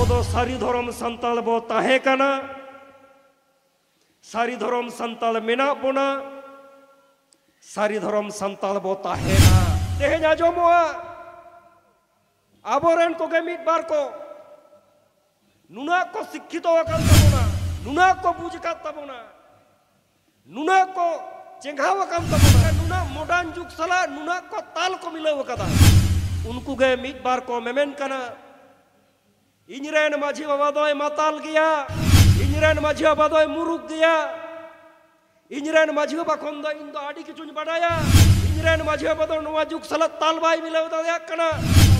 दो सारी धर्म संताल बो ताहे काना सारी धर्म संताल मेना बोना सारी धर्म संताल बो ताहेना तेहें आजोमोआ आबोरेन को गे मिट बार को नुना को शिक्षित आकान तबोना नुना को बुझ का तबोना नुना को चेंघाव आकान तबोना नुना मॉडर्न जुग सला नुना को ताल को मिलाव कदा उनको गे मिट बार को मेमेन कना इंजरेन माझी बाबा दोय माताल गया इंजरेन माझी बाबा दोय मुरुक गया इंजरेन माझी बाबा खन दो इन दो आडी किचुन बडाया इंजरेन माझी बाबा दो नवा जुग सला ताल बाय मिलाव दाया कना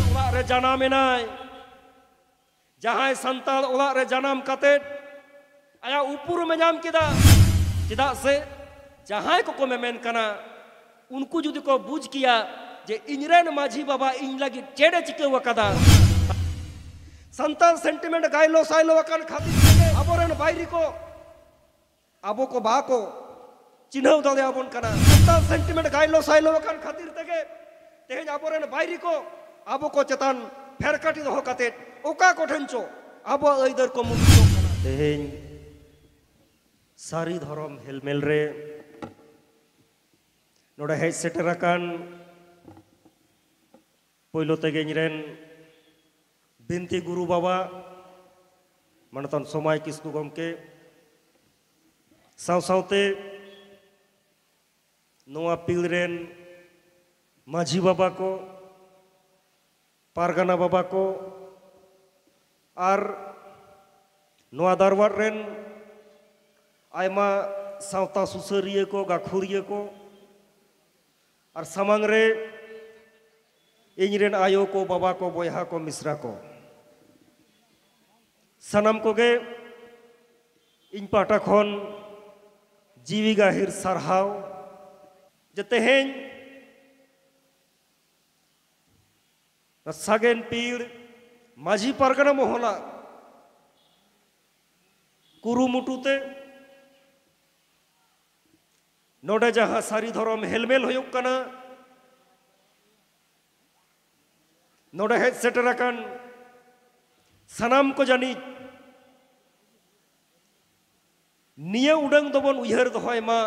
ओला रे जानामेनाय जहां संताल ओला रे जन्म कते आया ऊपर में नाम किदा चिदा से जहां को मेमेन कना उनको जुदी को बुझ किया जे इंजरेन माझी बाबा इन लगी चेड़े चिके वकदा संताल सेंटिमेंट गायलो साइलो वकन खातिर अबोरन बायरी को अबो को बा को चिन्हव दले अबोन कना संताल सेंटिमेंट गायलो साइलो वकन खातिर तगे तेज अबोरन बायरी को अबो को चेतन फेरकाटी दो कते ओका को ठंचो अबो इधर को मुक्तो तेहेन सारी धर्म हेलमेल रे नोडे हेज सेटराकान पोइलो तेगे इनरेन बिनती गुरु बाबा मनतन सोमाय किस्कु गमके साव सावते नोआ पिलरेन माझी बाबा को पारगाना बाबा को आर नोआ दरबार रेन आयमा सावता सुसरिये को गाखुरिये को आर सामांग रे इनरेन आयो को बाबा को बोयहा को मिश्रा को सनम को गे इन पाटा खन जीवी गाहिर सरहाव जतेहें सागेन पीड़ माझी पारगाना मोहला कुरुमुटुते नोडे जहां सारी धर्म हेलमेल होयुक कना नोडे हेज सेटराकान सनाम को जानी निये उडंग दोबन उयहर दोहय मा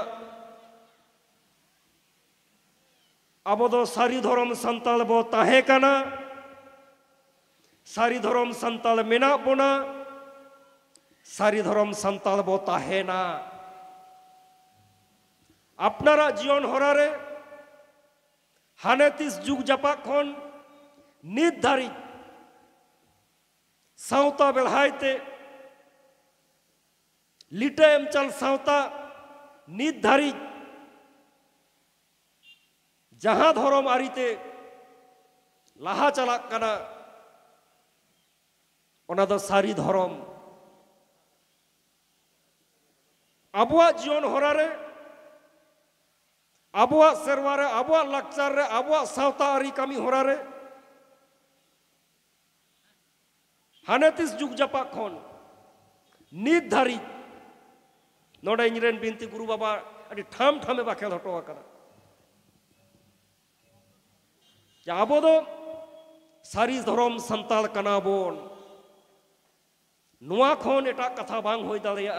आबो दो सारी धर्म संताल बो ताहे काना सारी धर्म संताल मेना बोना सारी धर्म संताल बो ताहेना अपनारा जीवन हरारे हाने 30 जुग जापा खन नित धारी सावता बेलहायते लिटे एमचल सावता नित धारी जहां धर्म आरीते लाहा चला कना ओना दो सारी धर्म आबुआ जीवन हरारे आबुआ सेरवारे आबुआ लाक्चार रे आबुआ सावता आरी कामी हरारे हाने 30 जुग जापा खन नित धारी नोडे इनरेन बिनती गुरु बाबा अडी ठाम ठामे बाखेल हटो आकना आबो दो सारी धर्म संताल कना बोन नुआ खन एटा कथा बांग होय दाड़ेया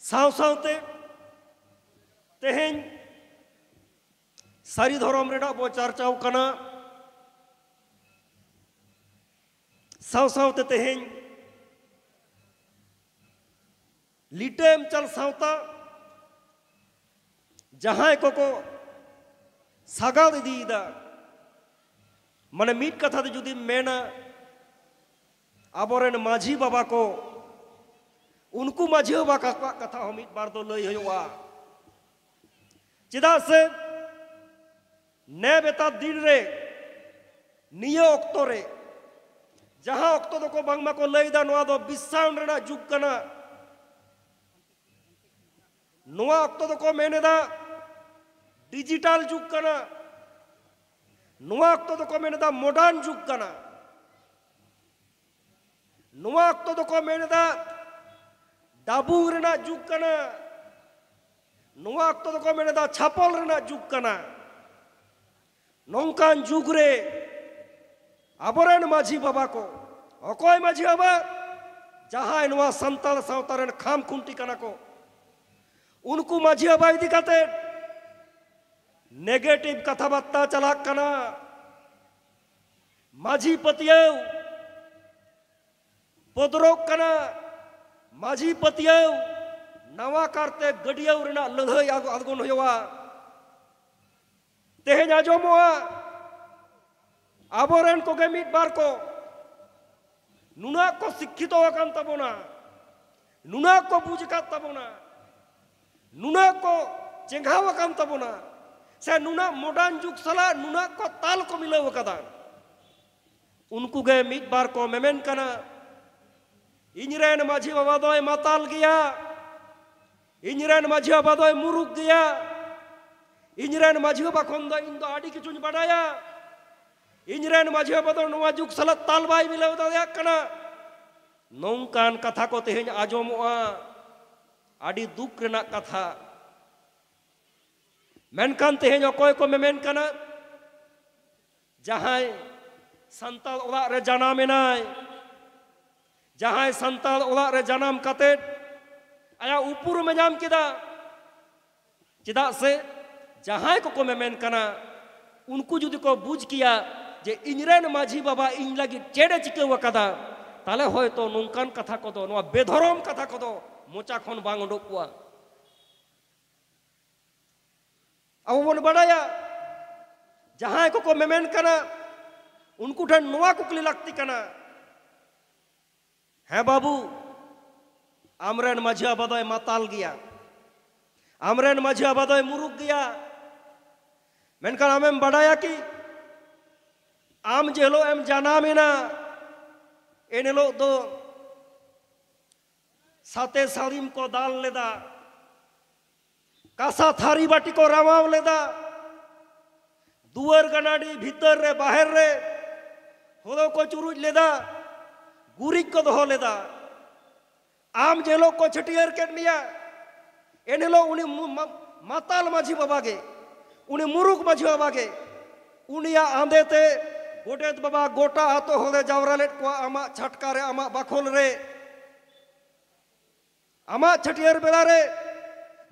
साव सावते तेहें सारी धर्म रेडा बो चर्चाव कना साव सावते तेहें लिटेम चल सावता जहां को सागाद इदीदा माने मीट कथा दे जुदी मेना आबोरेन माझी बाबा को उनको माझी बाबा का कथा हम मीट बार दो लई होया चिदा से ने बेता दिन रे निये ओक्तो रे जहां ओक्तो दो को बांगमा को लई दा नोआ दो बिसाउन रेना जुग कना नोआ ओक्तो दो को मेने दा डिजिटल जुग कना नोआ ओक्तो दो को मेने दा मॉडर्न जुग कना नोआ ओक्तो दो को मेने दा डाबुंग रेना जुग कना नोआ ओक्तो दो को मेने दा छापल रेना जुग कना नौकान जुग रे आबोरेन माझी बाबा को अकोय माझी बाबा जहां नवा संताल सावतारेन खाम खुंटी कना को उनको माझी बाबा इदी काते नेगेटिव कथा बार्ता चलाक कना माझी पतियव पदरोक कना माझी पतियव नवा करते गडियव रेना लड़ाई आगुन होया तेहेन आजोमोआ आबोरेन को गे मिद बार को नुना को शिक्षित आकान तबोना नुना को बुझका तबोना नुना को चेंगाव आकान तबोना से नुना मॉडर्न जुग सला नुना को ताल को मिलाव कदा उनको गे मिद बार को मेमेन कना इनरेन माझी बाबा दोय माताल गया इनरेन माझी बाबा दोय मुरुक गया इनरेन माझी बाबा खन दो इन दो आडी किचुन बडाया इनरेन माझी बाबा दो नवा जुग सला ताल बाय मिलाव दाया कना नौकान कथा को तेहेन आजोमोआ आडी दुख रेना कथा मेनकान तेहेन अकोय को मेमेन कना जहां संताल ओला रे जानामेनाय जहां संताल ओला रे जानाम कते आया उपुर में नाम किदा चिदा से जहां को मेमेन कना उनको जुदी को बुझ किया जे इनरेन माझी बाबा इन लगी चेड़े चिके वकदा ताले होय तो नौकान कथा को दो नवा बेधरम कथा को दो मोचा खन बांग उडुकुआ अब मन बड़ाया जहां को मेमेन कना उनको ठन नवा कुकली लगती कना है बाबू आमरेन माझी बाबा दोय माताल गया आमरेन माझी बाबा दोय मुरुक गया मेनकान आमेम बड़ाया कि आम जेलो एम जाना मेना एनेलो दो साते सारिम को दाल लेदा कासा थारी बाटी को रामाव लेदा दुआर गनाडी भीतर रे बाहर रे होदो को चुरुज लेदा गुरिक को दोहो लेदा आम जेलो को छटियर के मिया एनेलो उनी माताल माझी बाबा गे उनी मुरुक माझी बाबा गे उनिया आंदे ते गोटेत बाबा गोटा आतो होले जावरालेट को आमा छटकारे आमा बाखोल रे आमा छटियर बेला रे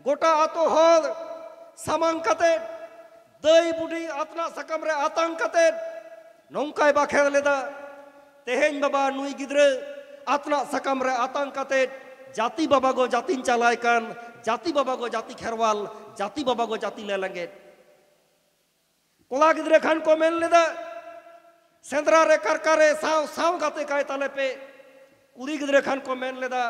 गोटा आतो होल सामांग कते दई बुडी आतना सकम रे आतांग कते नौकाय बाखेर लेदा तेहेन बाबा नुई गिद्रे आतना सकम रे आतांग कते जाति बाबा गो जातिन चालाय कान जाति बाबा गो जाति खेरवाल जाति बाबा गो जाति लेलंगे कोला गिद्रे खान को मेन लेदा सेंद्रा रे करकारे साव साव गाते काय ताले पे कुड़ी गिद्रे खान को मेन लेदा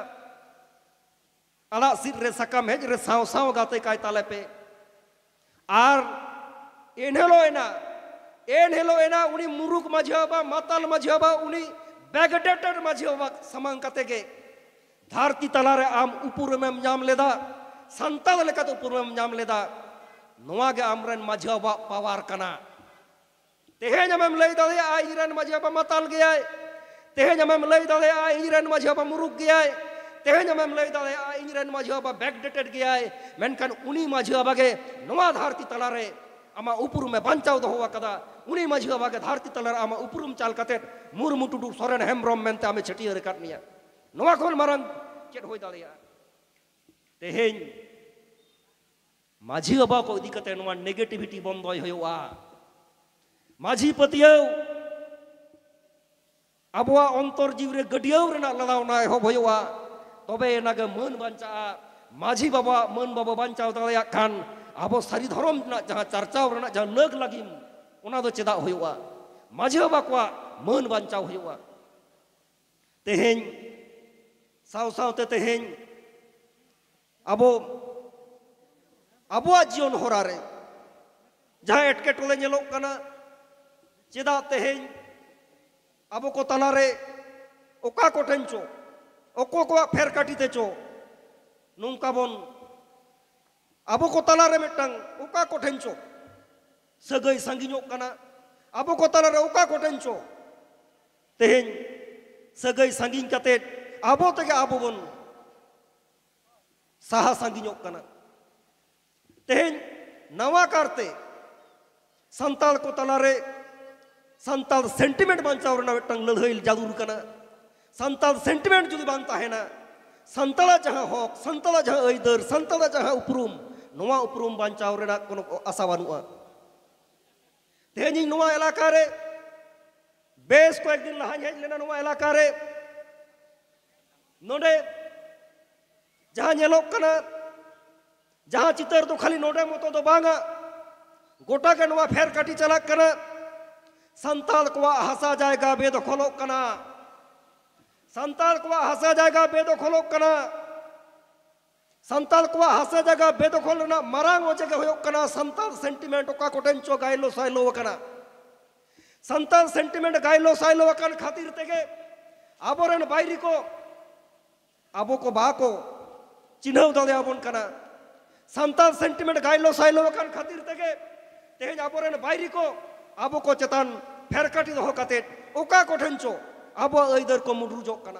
अला सिर रे सकम हेज रे साव साव गाते काय ताले पे आर एनहेलो एना उनी मुरुक माझी बाबा माताल माझी बाबा उनी बैगडेटेड माझी बाबा समांग कते गे धारती तलारे आम उपुर में नाम लेदा संताल लेकाते उपुर में नाम लेदा नोआ गे आमरेन माझी बाबा पावार कना तेहेन हम लई दादे आ इनरेन माझी बाबा माताल गया तेहेन हम लई दादे आ इनरेन माझी बाबा मुरुक गया तेहेन हम लई दादे आ इनरेन माझी बाबा बैकडेटेड गया मेनकान उनी माझी बाबा गे नोआ धारती तलारे आमा उपुर में बांचाव दोहो कदा उनी माझी बाबा गे धारती तलारे आमा उपुरुम चाल कते मुरमुटुडु सोरेन हेमब्रम मेनते आमे छटियर काटनिया नोआ खोल मारन चेड होय दालिया तेहेन माझी बाबा को इदी कते नोआ नेगेटिविटी बंदोय होयोआ माझी पतियव आबोआ अंतर जीव रे गडियव रेना ललावना हो होयोआ तबे एनागे मन बांचा माझी बाबा मन बाबा बांचाव दालिया खान आबो सारी धर्म ना जहां चर्चाव रेना जहां लग लागिम ओना दो चेदा होयोआ माझी बाबा को मन बांचाव होयोआ तेहेन साव सावते तेहेन आबो आबोआ जीवन होरा रे जहां एटके टोले नेलो कना चेदा तेहेन आबो को तलारे ओका कोठेन चो ओको को फेर काटीते चो नौका बन आबो को तलारे मिटंग ओका कोठेन चो सगई संगिño कना आबो को तलारे ओका कोठेन चो तेहेन सगई संगिñ कते आबो तेगे आबो बन साहा संगिño कना तेहेन नवा करते संताल को तलारे संताल सेंटिमेंट बांचाव रेना मिटंग लड़ाई जादूर कना संताल सेंटिमेंट जुदी बांग ताहेना संताला जहां हक संताला जहां अयदर संताला जहां उपरूम नोआ उपरूम बांचाव रेना कोनो आशा बानुआ तेहेनी नोआ एलाका रे बेस को एक दिन लहां हेज लेना नोआ एलाका रे नोडे जहां नेलोक कना जहां चितर तो खाली नोडे मतो दो बांगा गोटा के नोआ फेर काटी चलाक कना संताल को हासा जायगा बेदखलोक कना संताल को हासा जायगा बेदखलोक कना संताल को हासा जायगा बेदखल ना मारांग ओजे के होयोक कना संताल सेंटिमेंट ओका कोटेंचो गायलो साइलो वकना संताल सेंटिमेंट गायलो साइलो वकन खातिर तेगे आबोरन बायरी को आबो को बाको चिन्हव दले आबोन कना संताल सेंटिमेंट गायलो साइलो वकन खातिर तेगे तेहेज आबोरन बायरी को आबो को चेतान फेरकाटी दो कते ओका कोठेंचो आबो अयदर को मुडरुजोक कना।